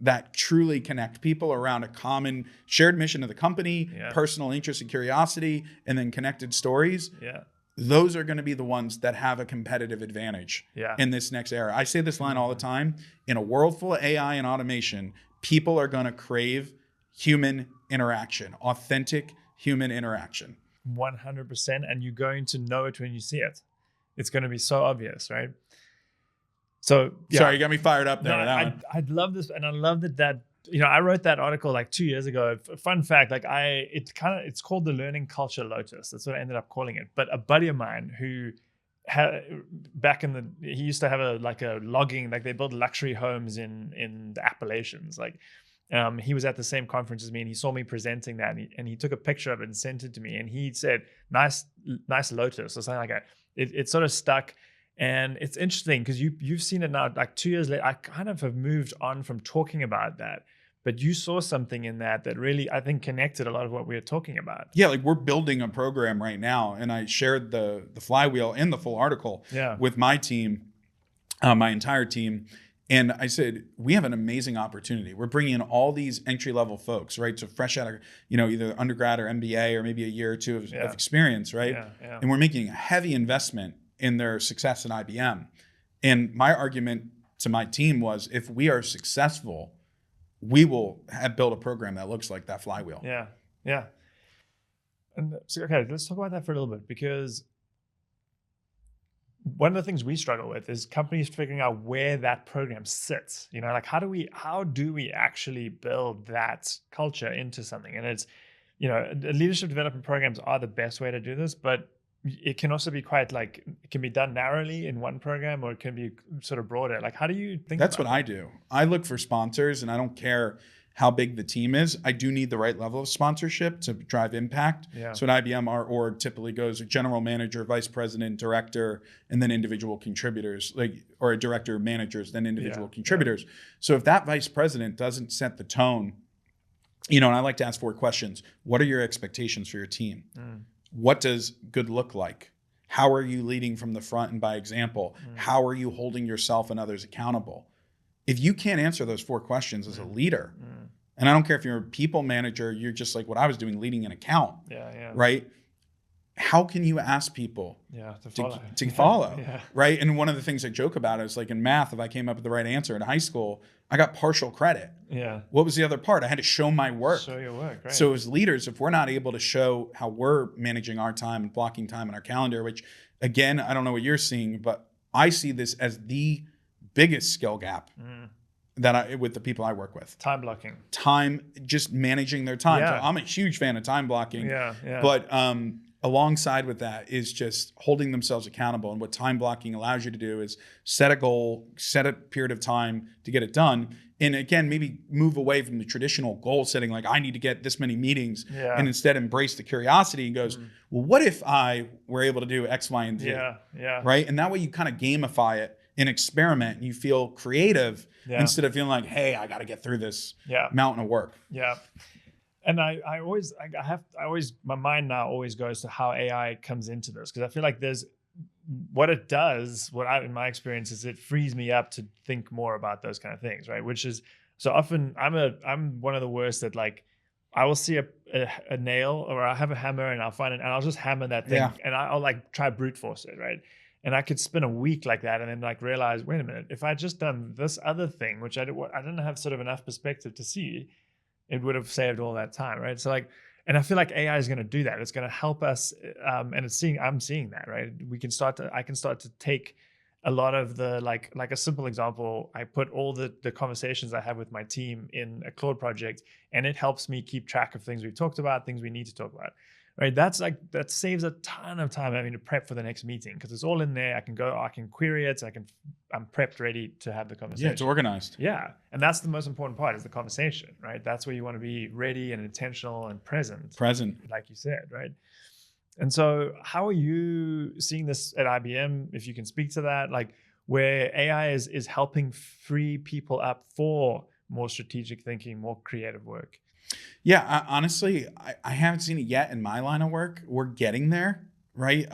that truly connect people around a common shared mission of the company, personal interest and curiosity, and then connected stories. Yeah. Those are going to be the ones that have a competitive advantage in this next era. I say this line all the time. In a world full of AI and automation, people are going to crave human interaction, authentic human interaction. 100%. And you're going to know it when you see it. It's going to be so obvious, right? So sorry, you got me fired up there. I'd love this, and I love that I wrote that article like 2 years ago. Fun fact, it's called the learning culture lotus. That's what I ended up calling it. But a buddy of mine who he used to have a logging, they built luxury homes in the Appalachians. He was at the same conference as me, and he saw me presenting that, and he took a picture of it and sent it to me, and he said, nice lotus, or something like that. It sort of stuck. And it's interesting because you've seen it now, 2 years later. I kind of have moved on from talking about that, but you saw something in that really, I think, connected a lot of what we were talking about. Yeah, we're building a program right now, and I shared the flywheel and the full article with my team, my entire team. And I said, we have an amazing opportunity. We're bringing in all these entry-level folks, right? So fresh out of, either undergrad or MBA or maybe a year or two of experience, right? Yeah. And we're making a heavy investment in their success at IBM. And my argument to my team was, if we are successful, we will have built a program that looks like that flywheel. Yeah, yeah. And so, okay, let's talk about that for a little bit, because one of the things we struggle with is companies figuring out where that program sits. How do we actually build that culture into something? And it's, leadership development programs are the best way to do this, but it can also be quite it can be done narrowly in one program, or it can be sort of broader. How do you think That's what I do. I look for sponsors, and I don't care how big the team is. I do need the right level of sponsorship to drive impact. Yeah. So at IBM, our org typically goes a general manager, vice president, director, and then individual contributors, or a director, managers, then individual contributors. Yeah. So if that vice president doesn't set the tone, and I like to ask 4 questions. What are your expectations for your team? What does good look like? How are you leading from the front and by example? How are you holding yourself and others accountable? If you can't answer those 4 questions as a leader, and I don't care if you're a people manager, you're just like what I was doing, leading an account, right? How can you ask people to follow, right? And one of the things I joke about is in math, if I came up with the right answer in high school, I got partial credit. Yeah. What was the other part? I had to show my work. Show your work, right. So as leaders, if we're not able to show how we're managing our time and blocking time in our calendar, which again, I don't know what you're seeing, but I see this as the biggest skill gap with the people I work with. Time blocking. Just managing their time. Yeah. So I'm a huge fan of time blocking. Yeah. But alongside with that is just holding themselves accountable. And what time blocking allows you to do is set a goal, set a period of time to get it done. And again, maybe move away from the traditional goal setting, I need to get this many meetings, and instead embrace the curiosity and goes, well, what if I were able to do X, Y, and Z? Yeah. Right? And that way you kind of gamify it and experiment, and you feel creative instead of feeling hey, I got to get through this mountain of work. Yeah. And I always my mind now always goes to how AI comes into this, because I feel like there's what it does. In my experience is it frees me up to think more about those kind of things, right? Which is so often I'm one of the worst at I will see a nail, or I have a hammer and I'll find it and I'll just hammer that thing, Yeah. and I'll like try brute force it, right? And I could spend a week like that and then like realize, wait a minute, if I just done this other thing, which I didn't have sort of enough perspective to see, it would have saved all that time, right? So like, and I feel like AI is going to do that. It's going to help us, and I'm seeing that, right? I can start to take a lot of the like a simple example. I put all the conversations I have with my team in a Claude project, and it helps me keep track of things we've talked about, things we need to talk about, right? That saves a ton of time having to prep for the next meeting because it's all in there. I can query it. I'm prepped, ready to have the conversation. Yeah, it's organized. Yeah, and that's the most important part, is the conversation, right? That's where you want to be ready and intentional and present, like you said, right? And so how are you seeing this at IBM, if you can speak to that, like where AI is helping free people up for more strategic thinking, more creative work? Yeah, honestly, I haven't seen it yet in my line of work. We're getting there, right?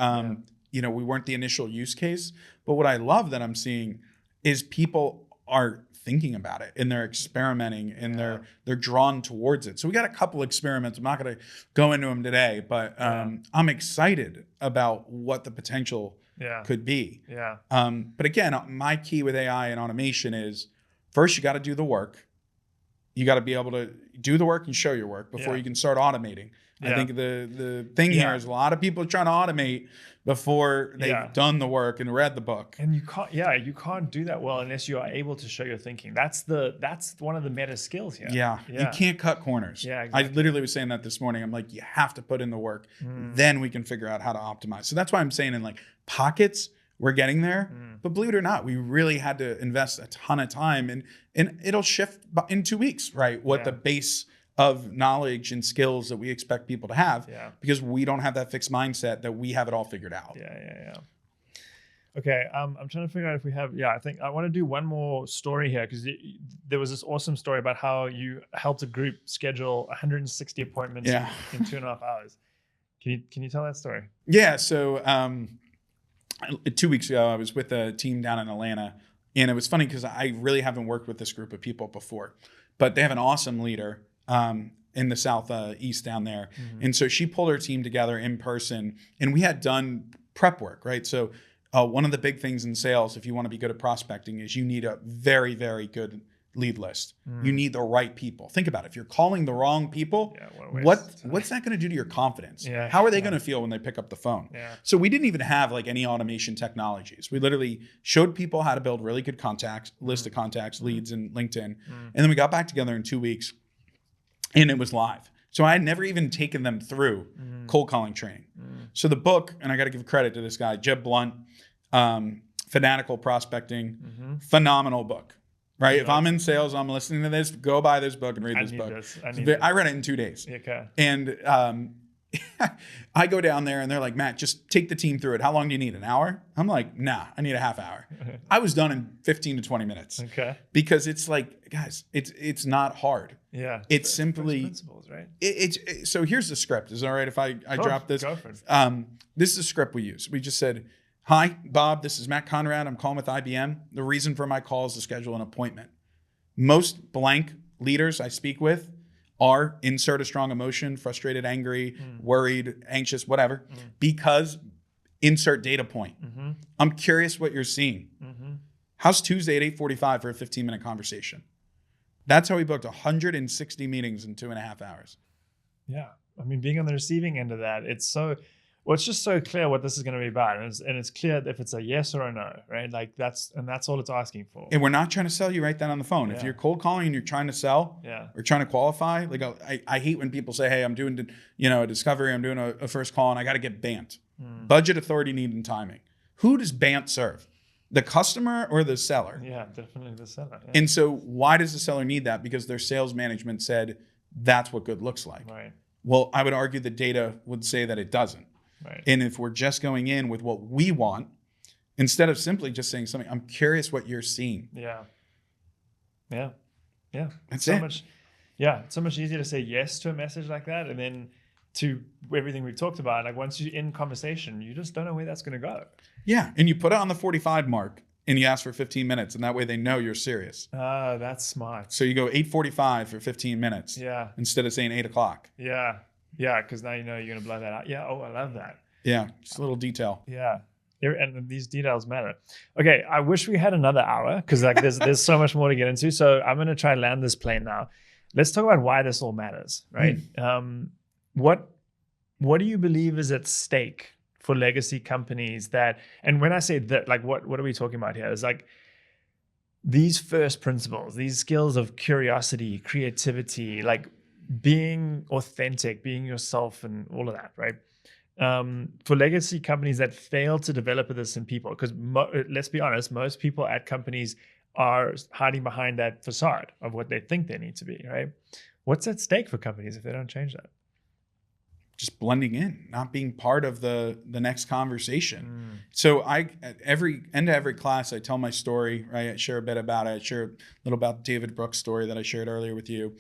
You know, we weren't the initial use case, but what I love that I'm seeing is people are thinking about it and they're experimenting and they're drawn towards it. So we got a couple experiments. I'm not going to go into them today, but I'm excited about what the potential could be. Yeah. But again, my key with AI and automation is first you got to do the work. You got to be able to do the work and show your work before you can start automating. I think the thing here is a lot of people are trying to automate before they've done the work and read the book. And you can't do that well unless you are able to show your thinking. That's one of the meta skills here. Yeah. You can't cut corners. Yeah, exactly. I literally was saying that this morning. I'm like, you have to put in the work. Then we can figure out how to optimize. So that's why I'm saying in like pockets, we're getting there. But believe it or not, we really had to invest a ton of time, and it'll shift in 2 weeks, right? What the base of knowledge and skills that we expect people to have, because we don't have that fixed mindset that we have it all figured out. Yeah. Okay, I'm trying to figure out if we have. I think I want to do one more story here, because there was this awesome story about how you helped a group schedule 160 appointments in 2.5 hours. Can you tell that story? Yeah. So 2 weeks ago, I was with a team down in Atlanta, and it was funny because I really haven't worked with this group of people before, but they have an awesome leader in the southeast down there. And so she pulled her team together in person, and we had done prep work, right? So one of the big things in sales, if you want to be good at prospecting, is you need a very, very good lead list. You need the right people. Think about it. If you're calling the wrong people, what's that going to do to your confidence? How are they going to feel when they pick up the phone? So we didn't even have like any automation technologies. We literally showed people how to build really good contacts, list of contacts, leads in LinkedIn. And then we got back together in 2 weeks, and it was live. So I had never even taken them through cold calling training. So the book, and I got to give credit to this guy, Jeb Blunt, Fanatical Prospecting, phenomenal book. Right. If I'm in sales, I'm listening to this, go buy this book and read this book. I read it in 2 days. Okay. And I go down there and they're like, Matt, just take the team through it. How long do you need? An hour? I'm like, nah, I need a half hour. I was done in 15 to 20 minutes. Okay. Because it's like, guys, it's not hard. Yeah. It's simply principles, right? So here's the script. Is it all right if I drop this? Go for it. This is the script we use. We just said, hi, Bob, this is Matt Conrad. I'm calling with IBM. The reason for my call is to schedule an appointment. Most blank leaders I speak with are insert a strong emotion, frustrated, angry, worried, anxious, whatever, because insert data point. I'm curious what you're seeing. How's Tuesday at 8:45 for a 15-minute conversation? That's how we booked 160 meetings in 2.5 hours. Yeah. I mean, being on the receiving end of that, it's just so clear what this is going to be about. And it's clear if it's a yes or a no, right? Like that's all it's asking for. And we're not trying to sell you right then on the phone. If you're cold calling and you're trying to sell or trying to qualify, like I hate when people say, hey, I'm doing, a discovery, I'm doing a first call and I got to get BANT. Budget, authority, need, and timing. Who does BANT serve? The customer or the seller? Yeah, definitely the seller. Yeah. And so why does the seller need that? Because their sales management said that's what good looks like. Right. Well, I would argue the data would say that it doesn't. Right. And if we're just going in with what we want, instead of simply just saying something, I'm curious what you're seeing. Yeah. That's so it. It's so much easier to say yes to a message like that, and then to everything we've talked about. Like once you're in conversation, you just don't know where that's going to go. Yeah, and you put it on the 45 mark, and you ask for 15 minutes, and that way they know you're serious. That's smart. So you go 8:45 for 15 minutes Yeah. instead of saying 8 o'clock. Yeah. Because now you know you're going to blow that out. Yeah. Oh, I love that. Yeah, just a little detail. Yeah. And these details matter. Okay, I wish we had another hour because like there's so much more to get into. So I'm going to try and land this plane now. Let's talk about why this all matters, right? What do you believe is at stake for legacy companies that, and when I say that, like what are we talking about here? Is like these first principles, these skills of curiosity, creativity, like being authentic, being yourself, and all of that, right? For legacy companies that fail to develop this in people, because let's be honest, most people at companies are hiding behind that facade of what they think they need to be, right? What's at stake for companies if they don't change that? Just blending in, not being part of the next conversation. So at every end of every class, I tell my story, right? I share a bit about it. I share a little about David Brooks' story that I shared earlier with you.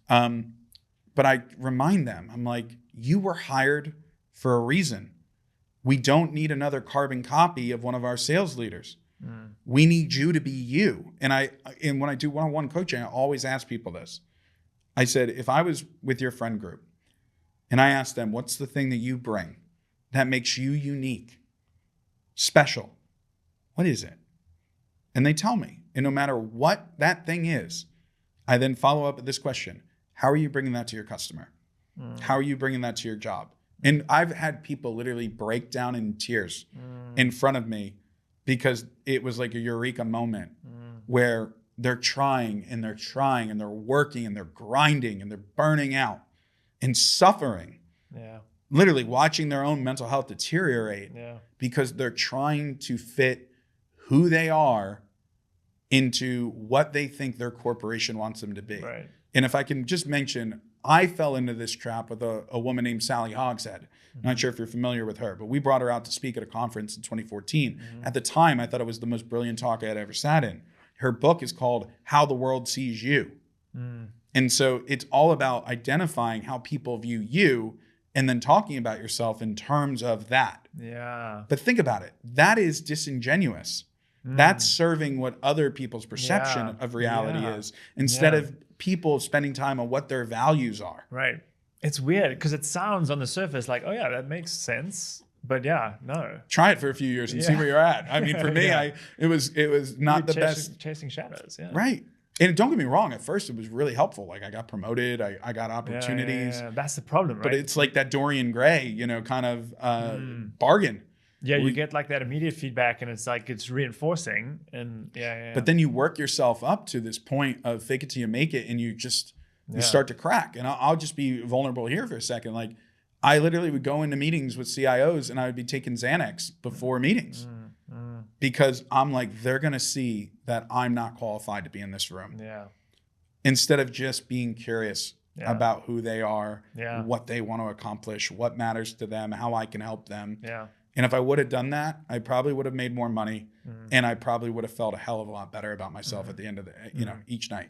But I remind them, I'm like, you were hired for a reason. We don't need another carbon copy of one of our sales leaders. We need you to be you. And when I do one-on-one coaching, I always ask people this. I said, if I was with your friend group and I asked them, what's the thing that you bring that makes you unique, special? What is it? And they tell me. And no matter what that thing is, I then follow up with this question. How are you bringing that to your customer? How are you bringing that to your job? And I've had people literally break down in tears in front of me because it was like a eureka moment where they're trying and they're working and they're grinding and they're burning out and suffering. Yeah. Literally watching their own mental health deteriorate because they're trying to fit who they are into what they think their corporation wants them to be. Right. And if I can just mention, I fell into this trap with a woman named Sally Hogshead. Not sure if you're familiar with her, but we brought her out to speak at a conference in 2014. At the time, I thought it was the most brilliant talk I had ever sat in. Her book is called How the World Sees You. And so it's all about identifying how people view you and then talking about yourself in terms of that. Yeah. But think about it. That is disingenuous. That's serving what other people's perception of reality is instead of people spending time on what their values are. Right. It's weird because it sounds on the surface like, oh yeah, that makes sense. But yeah, no. Try it for a few years and see where you're at. I mean, for me, it was not the best. Chasing shadows. Yeah. Right. And don't get me wrong. At first, it was really helpful. Like I got promoted. I got opportunities. Yeah. That's the problem, right? But it's like that Dorian Gray, kind of bargain. Yeah, you get like that immediate feedback and it's like it's reinforcing and But then you work yourself up to this point of fake it till you make it and you start to crack. And I'll just be vulnerable here for a second. Like I literally would go into meetings with CIOs and I would be taking Xanax before meetings because I'm like, they're going to see that I'm not qualified to be in this room. Yeah. Instead of just being curious about who they are, what they want to accomplish, what matters to them, how I can help them. Yeah. And if I would have done that, I probably would have made more money and I probably would have felt a hell of a lot better about myself at the end of each night.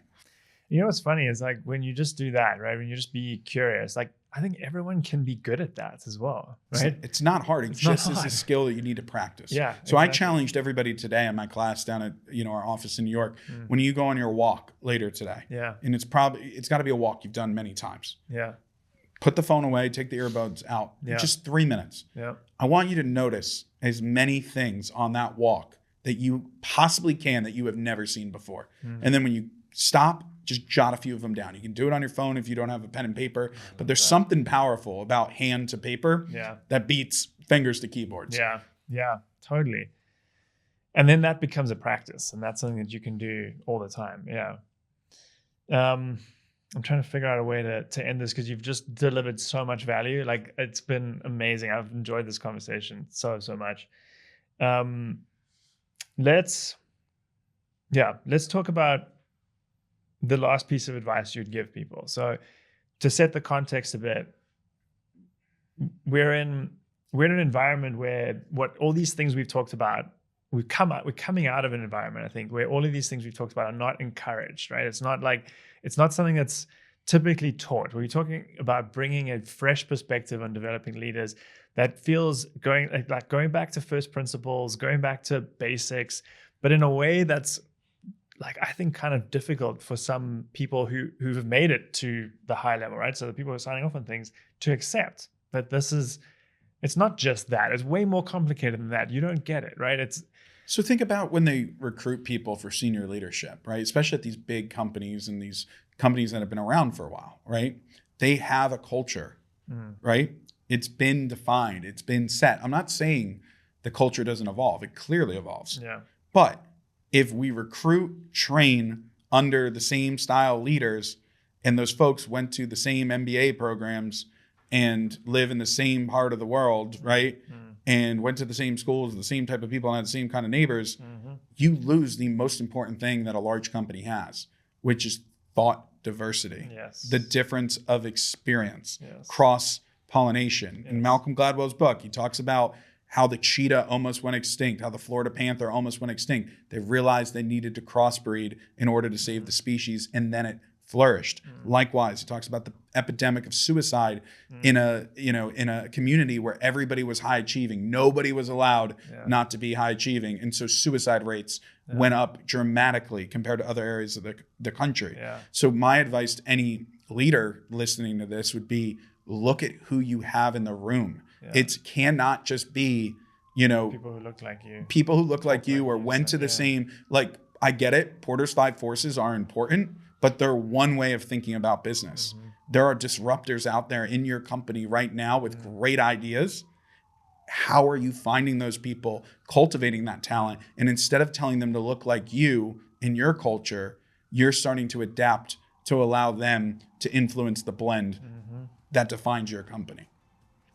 You know what's funny is like when you just do that, right? When you just be curious, like I think everyone can be good at that as well, right? It's not hard. It just is a skill that you need to practice. Yeah. So exactly. I challenged everybody today in my class down at our office in New York. When you go on your walk later today, and it's got to be a walk you've done many times. Yeah. Put the phone away, take the earbuds out. Just 3 minutes. Yeah. I want you to notice as many things on that walk that you possibly can that you have never seen before. And then when you stop, just jot a few of them down. You can do it on your phone if you don't have a pen and paper, but there's something powerful about hand to paper that beats fingers to keyboards. Yeah. Yeah, totally. And then that becomes a practice and that's something that you can do all the time. Yeah. I'm trying to figure out a way to end this because you've just delivered so much value. Like it's been amazing. I've enjoyed this conversation so much. Let's talk about the last piece of advice you'd give people. So to set the context a bit, we're in an environment where all these things we've talked about, we're coming out of an environment, I think, where all of these things we've talked about are not encouraged, right? It's not something that's typically taught. We're talking about bringing a fresh perspective on developing leaders that feels going back to first principles, going back to basics, but in a way that's like, I think kind of difficult for some people who've made it to the high level, right? So the people who are signing off on things to accept that it's not just that. It's way more complicated than that. You don't get it, right? So think about when they recruit people for senior leadership, right? Especially at these big companies and these companies that have been around for a while, right? They have a culture, right? It's been defined. It's been set. I'm not saying the culture doesn't evolve. It clearly evolves. Yeah. But if we recruit, train under the same style leaders, and those folks went to the same MBA programs and live in the same part of the world, right? And went to the same schools, the same type of people, and had the same kind of neighbors, you lose the most important thing that a large company has, which is thought diversity. Yes. The difference of experience, Yes. cross-pollination. Yes. In Malcolm Gladwell's book, he talks about how the cheetah almost went extinct, how the Florida panther almost went extinct. They realized they needed to crossbreed in order to save the species, and then it flourished. Likewise, he talks about the epidemic of suicide in a community where everybody was high achieving. Nobody was allowed not to be high achieving. And so suicide rates went up dramatically compared to other areas of the country. Yeah. So my advice to any leader listening to this would be, look at who you have in the room. Yeah. It cannot just be, people People who look like you. People who look like you or you, went to the yeah. same, like, I get it. Porter's 5 forces are important, but they're one way of thinking about business. There are disruptors out there in your company right now with great ideas. How are you finding those people, cultivating that talent? And instead of telling them to look like you in your culture, you're starting to adapt to allow them to influence the blend that defines your company.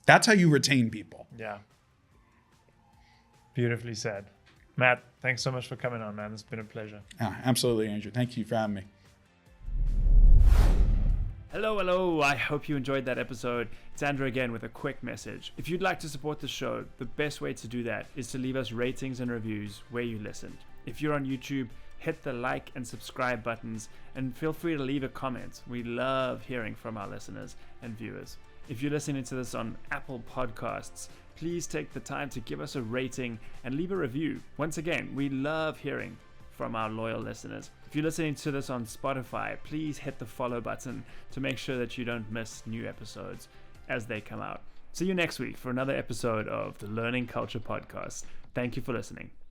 That's how you retain people. Yeah. Beautifully said. Matt, thanks so much for coming on, man. It's been a pleasure. Yeah, absolutely, Andrew. Thank you for having me. Hello. I hope you enjoyed that episode. It's Andrew again with a quick message. If you'd like to support the show, the best way to do that is to leave us ratings and reviews where you listened. If you're on YouTube, hit the like and subscribe buttons and feel free to leave a comment. We love hearing from our listeners and viewers. If you're listening to this on Apple Podcasts, please take the time to give us a rating and leave a review. Once again, we love hearing from our loyal listeners. If you're listening to this on Spotify, please hit the follow button to make sure that you don't miss new episodes as they come out. See you next week for another episode of the Learning Culture Podcast. Thank you for listening.